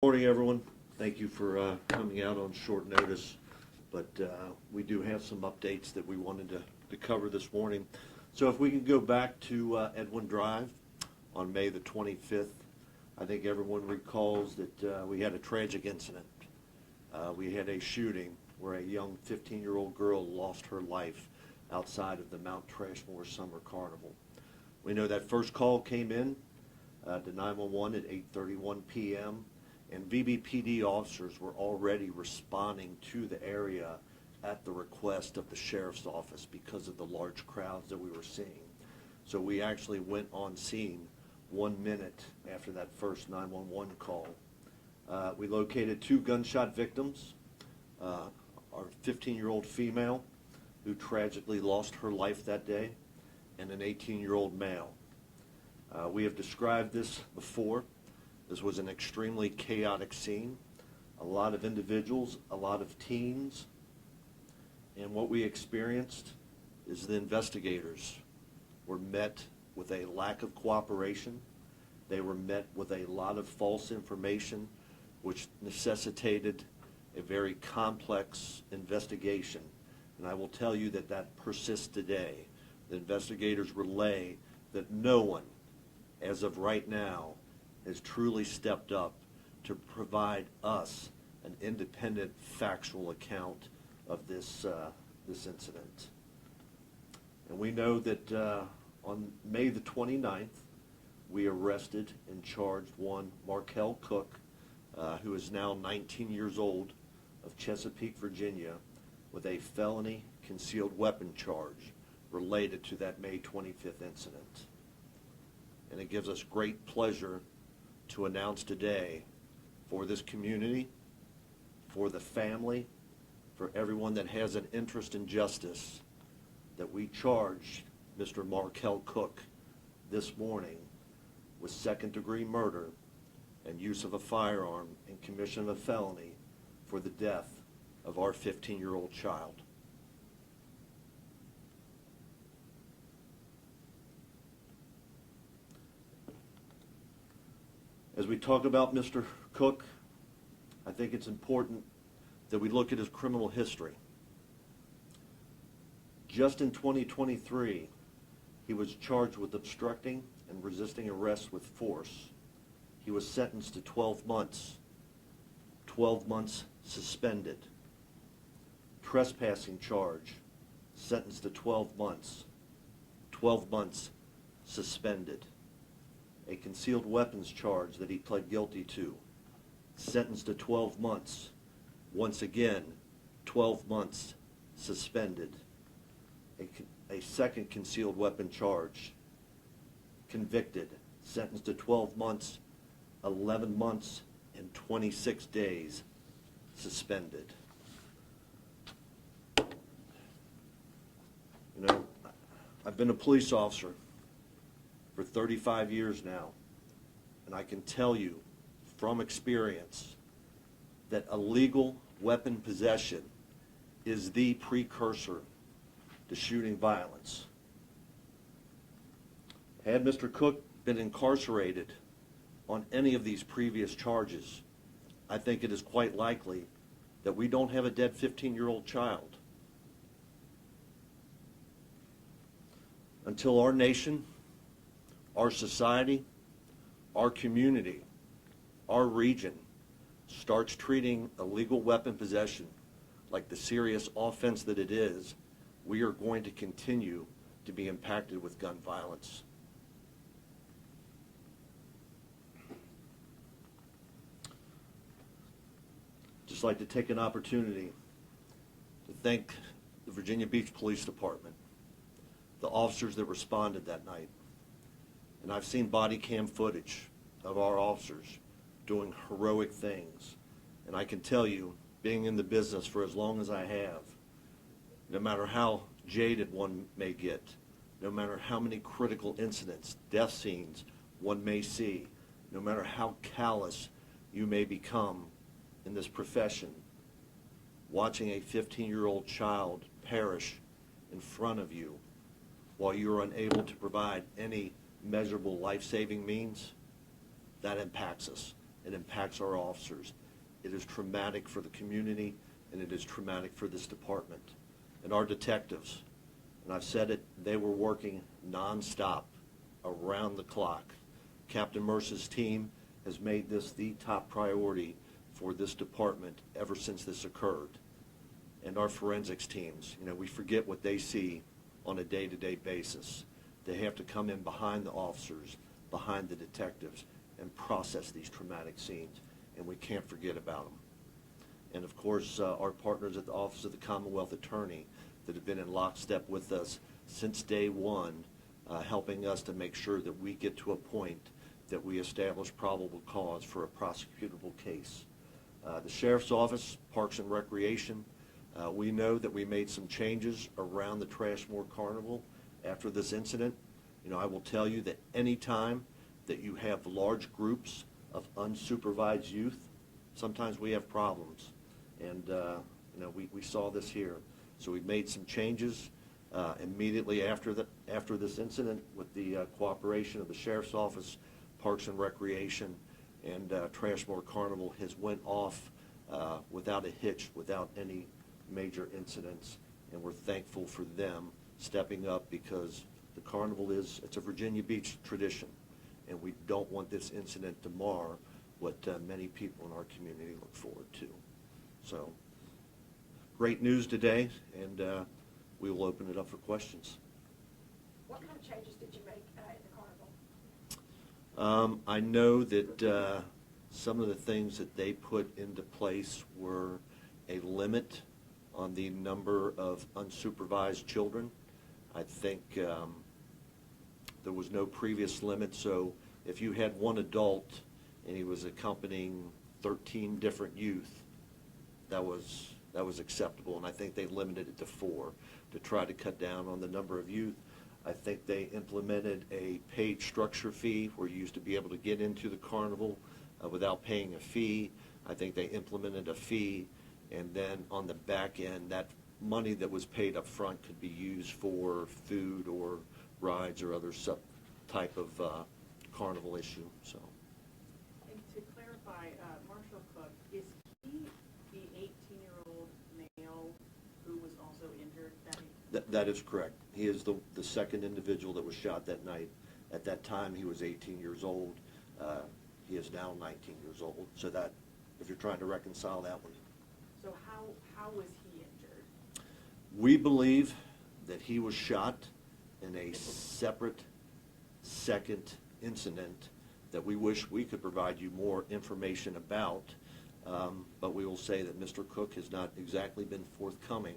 Morning, everyone. Thank you for coming out on short notice, but we do have some updates that we wanted to cover this morning. So if we can go back to Edwin Drive on May the 25th, I think everyone recalls that we had a tragic incident. We had a shooting where a young 15-year-old girl lost her life outside of the Mount Trashmore Summer Carnival. We know that first call came in to 911 at 8:31 p.m. and VBPD officers were already responding to the area at the request of the sheriff's office because of the large crowds that we were seeing. So we actually went on scene 1 minute after that first 911 call. We located 2 gunshot victims, our 15-year-old female who tragically lost her life that day, and an 18-year-old male. We have described this before. This was an extremely chaotic scene. A lot of individuals, a lot of teens, and what we experienced is the investigators were met with a lack of cooperation. They were met with a lot of false information, which necessitated a very complex investigation. And I will tell you that that persists today. The investigators relay that no one, as of right now, has truly stepped up to provide us an independent, factual account of this incident. And we know that on May the 29th, we arrested and charged one Markal Cook, who is now 19 years old, of Chesapeake, Virginia, with a felony concealed weapon charge related to that May 25th incident. And it gives us great pleasure to announce today, for this community, for the family, for everyone that has an interest in justice, that we charged Mr. Markal Cook this morning with second-degree murder and use of a firearm and commission of a felony for the death of our 15-year-old child. As we talk about Mr. Cook, I think it's important that we look at his criminal history. Just in 2023, he was charged with obstructing and resisting arrest with force. He was sentenced to 12 months suspended. Trespassing charge, sentenced to 12 months suspended. A concealed weapons charge that he pled guilty to, sentenced to 12 months, once again, 12 months suspended. A second concealed weapon charge, convicted, sentenced to 12 months, 11 months, and 26 days suspended. You know, I've been a police officer for 35 years now, and I can tell you from experience that illegal weapon possession is the precursor to shooting violence. Had Mr. Cook been incarcerated on any of these previous charges, I think it is quite likely that we don't have a dead 15-year-old child. Until our nation, our society, our community, our region starts treating illegal weapon possession like the serious offense that it is, we are going to continue to be impacted with gun violence. Just like to take an opportunity to thank the Virginia Beach Police Department, the officers that responded that night. And I've seen body cam footage of our officers doing heroic things. And I can tell you, being in the business for as long as I have, no matter how jaded one may get, no matter how many critical incidents, death scenes one may see, no matter how callous you may become in this profession, watching a 15-year-old child perish in front of you while you're unable to provide any measurable life-saving means, that impacts us. it impacts our officers. It is traumatic for the community, and it is traumatic for this department. And our detectives, and I've said it, they were working nonstop, around the clock. Captain Mercer's team has made this the top priority for this department ever since this occurred. And our forensics teams, we forget what they see on a day-to-day basis. They have to come in behind the officers, behind the detectives, and process these traumatic scenes, and we can't forget about them. And of course, our partners at the Office of the Commonwealth Attorney that have been in lockstep with us since day one, helping us to make sure that we get to a point that we establish probable cause for a prosecutable case. The Sheriff's Office, Parks and Recreation, we know that we made some changes around the Trashmore Carnival after this incident. I will tell you that any time that you have large groups of unsupervised youth, sometimes we have problems. And, we saw this here. So we made some changes immediately after this incident with the cooperation of the Sheriff's Office, Parks and Recreation, and Trashmore Carnival has went off without a hitch, without any major incidents, and we're thankful for them stepping up because the carnival it's a Virginia Beach tradition, and we don't want this incident to mar what many people in our community look forward to. So, great news today, and we will open it up for questions. What kind of changes did you make at the carnival? I know that some of the things that they put into place were a limit on the number of unsupervised children. I think there was no previous limit, so if you had one adult and he was accompanying 13 different youth, that was acceptable, and I think they limited it to 4 to try to cut down on the number of youth. I think they implemented a paid structure fee where you used to be able to get into the carnival without paying a fee. I think they implemented a fee, and then on the back end, that money that was paid up front could be used for food or rides or other type of carnival issue. So. And to clarify, Markal Cook, is he the 18-year-old male who was also injured that That is correct. He is the second individual that was shot that night. At that time, he was 18 years old. He is now 19 years old. So that, if you're trying to reconcile that one. So how was he injured? We believe that he was shot in a separate second incident that we wish we could provide you more information about, but we will say that Mr. Cook has not exactly been forthcoming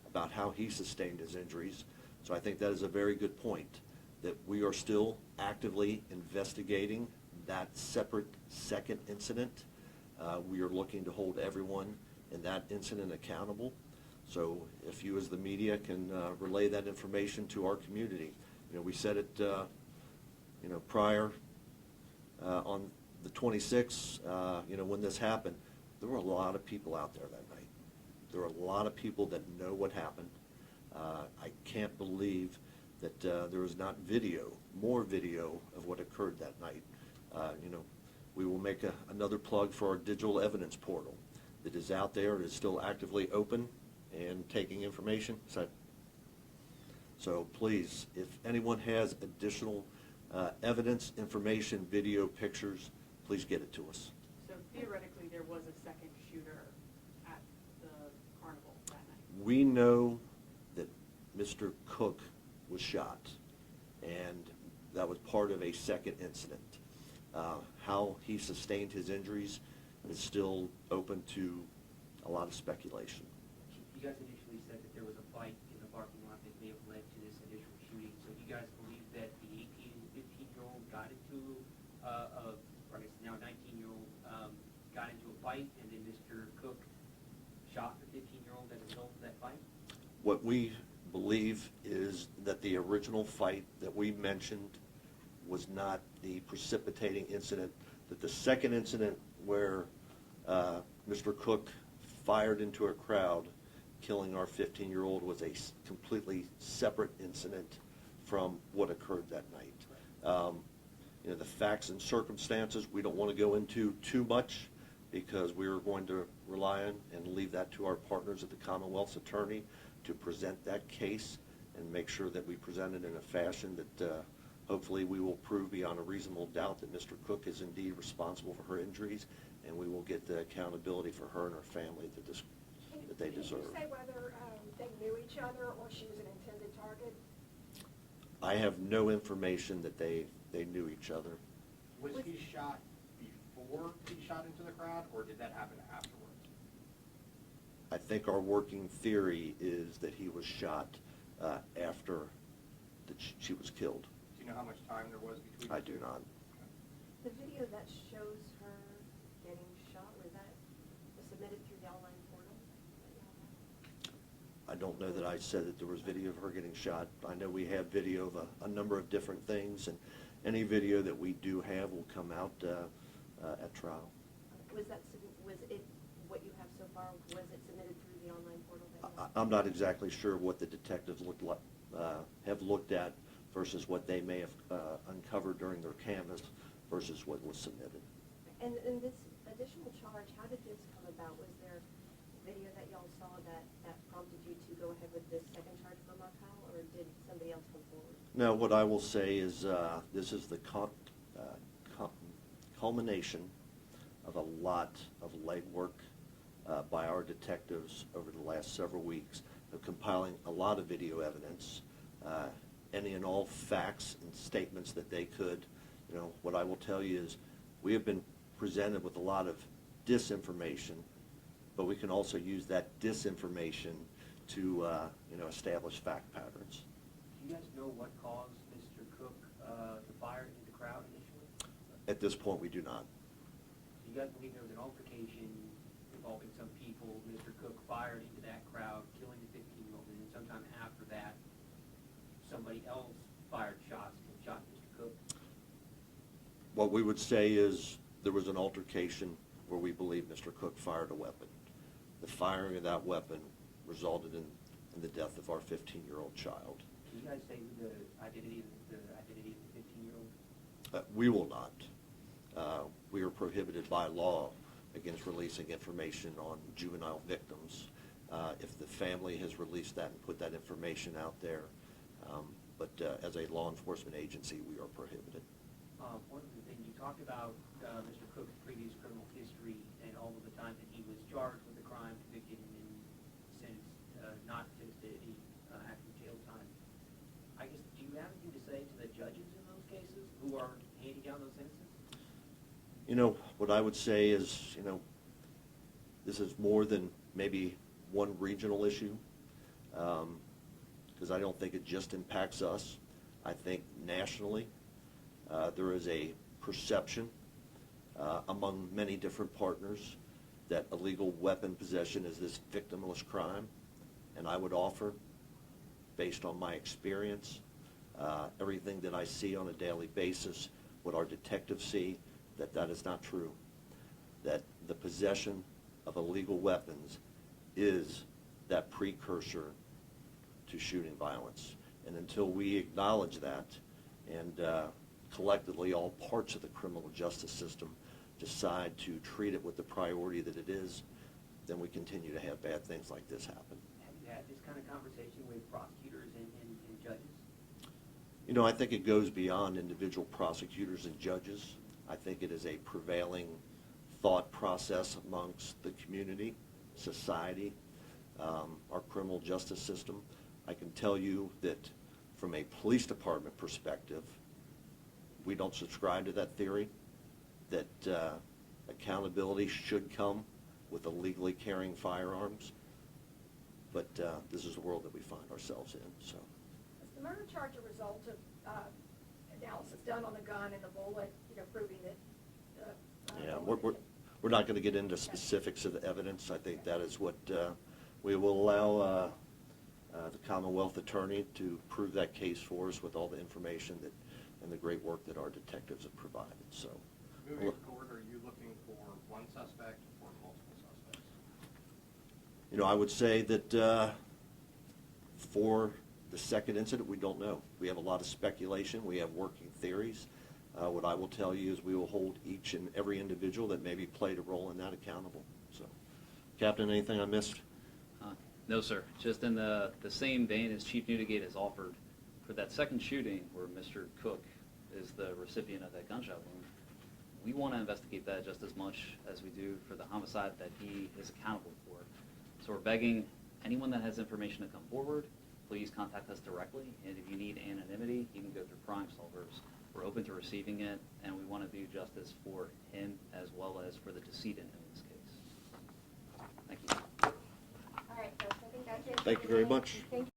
about how he sustained his injuries. So I think that is a very good point, that we are still actively investigating that separate second incident. We are looking to hold everyone in that incident accountable. So if you as the media can relay that information to our community. We said it prior on the 26th, when this happened, there were a lot of people out there that night. There were a lot of people that know what happened. I can't believe that there was not more video of what occurred that night. We will make another plug for our digital evidence portal that is out there. It is still actively open and taking information. So please, if anyone has additional evidence, information, video, pictures, please get it to us. So theoretically, there was a second shooter at the carnival that night? We know that Mr. Cook was shot, and that was part of a second incident. How he sustained his injuries is still open to a lot of speculation. You guys initially said that there was a fight in the parking lot that may have led to this initial shooting. So you guys believe that the 18 and 15-year-old got into, or I guess now 19-year-old, got into a fight, and then Mr. Cook shot the 15-year-old as a result of that fight? What we believe is that the original fight that we mentioned was not the precipitating incident, that the second incident where Mr. Cook fired into a crowd, killing our 15-year-old, was a completely separate incident from what occurred that night. the facts and circumstances, we don't want to go into too much because we are going to rely on and leave that to our partners at the Commonwealth's attorney to present that case and make sure that we present it in a fashion that hopefully we will prove beyond a reasonable doubt that Mr. Cook is indeed responsible for her injuries, and we will get the accountability for her and her family that they deserve. Did you say whether they knew each other or she was an intended target? I have no information that they knew each other. Was he shot before he shot into the crowd, or did that happen afterwards? I think our working theory is that he was shot after she was killed. Do you know how much time there was between? I do not. The video that shows her getting shot, was that submitted through the online portal? I don't know that I said that there was video of her getting shot. I know we have video of a number of different things, and any video that we do have will come out at trial. Was it what you have so far, was it submitted through the online portal? I'm not exactly sure what the detectives have looked at versus what they may have uncovered during their canvass versus what was submitted. And this additional charge, how did this come about? Was there video that y'all saw that prompted you to go ahead with this second charge for Markal, or did somebody else come forward? No, what I will say is this is the culmination of a lot of legwork by our detectives over the last several weeks of compiling a lot of video evidence, any and all facts and statements that they could. What I will tell you is we have been presented with a lot of disinformation, but we can also use that disinformation to establish fact patterns. Do you guys know what caused Mr. Cook to fire into the crowd initially? At this point, we do not. Do you guys believe there was an altercation involving some people? Mr. Cook fired into that crowd, killing the 15-year-old, and then sometime after that, somebody else fired shots and shot Mr. Cook? What we would say is there was an altercation where we believe Mr. Cook fired a weapon. The firing of that weapon resulted in the death of our 15-year-old child. Can you guys say who the identity of the 15-year-old? We will not. We are prohibited by law against releasing information on juvenile victims. If the family has released that and put that information out there, but as a law enforcement agency, we are prohibited. One of the things you talked about, Mr. Cook's previous criminal history and all of the time that he was charged with a crime, convicted, and sentenced not just any actual jail time. I guess, do you have anything to say to the judges in those cases who are handing down those sentences? What I would say is, this is more than maybe one regional issue, because I don't think it just impacts us. I think nationally, there is a perception among many different partners that illegal weapon possession is this victimless crime, and I would offer, based on my experience, everything that I see on a daily basis, what our detectives see, that is not true. That the possession of illegal weapons is that precursor to shooting violence. And until we acknowledge that, and collectively all parts of the criminal justice system decide to treat it with the priority that it is, then we continue to have bad things like this happen. Have you had this kind of conversation with prosecutors and judges? I think it goes beyond individual prosecutors and judges. I think it is a prevailing thought process amongst the community, society, our criminal justice system. I can tell you that from a police department perspective, we don't subscribe to that theory, that accountability should come with illegally carrying firearms. But this is the world that we find ourselves in. So, Was the murder charge a result of analysis done on the gun and the bullet, proving that the yeah, bullet we're not going to get into specifics of the evidence. I think that is what we will allow the Commonwealth attorney to prove that case for us with all the information and the great work that our detectives have provided. So, Moving forward, are you looking for one suspect or multiple suspects? I would say that for the second incident, we don't know. We have a lot of speculation. We have working theories. What I will tell you is we will hold each and every individual that maybe played a role in that accountable. So, Captain, anything I missed? No, sir. Just in the same vein as Chief Neudigate has offered, for that second shooting where Mr. Cook is the recipient of that gunshot wound, we want to investigate that just as much as we do for the homicide that he is accountable for. So we're begging anyone that has information to come forward, please contact us directly. And if you need anonymity, you can go through Crime Solvers. We're open to receiving it, and we want to do justice for him as well as for the decedent in this case. Thank you. All right, folks, I think that's it. Thank you very much. Thank you.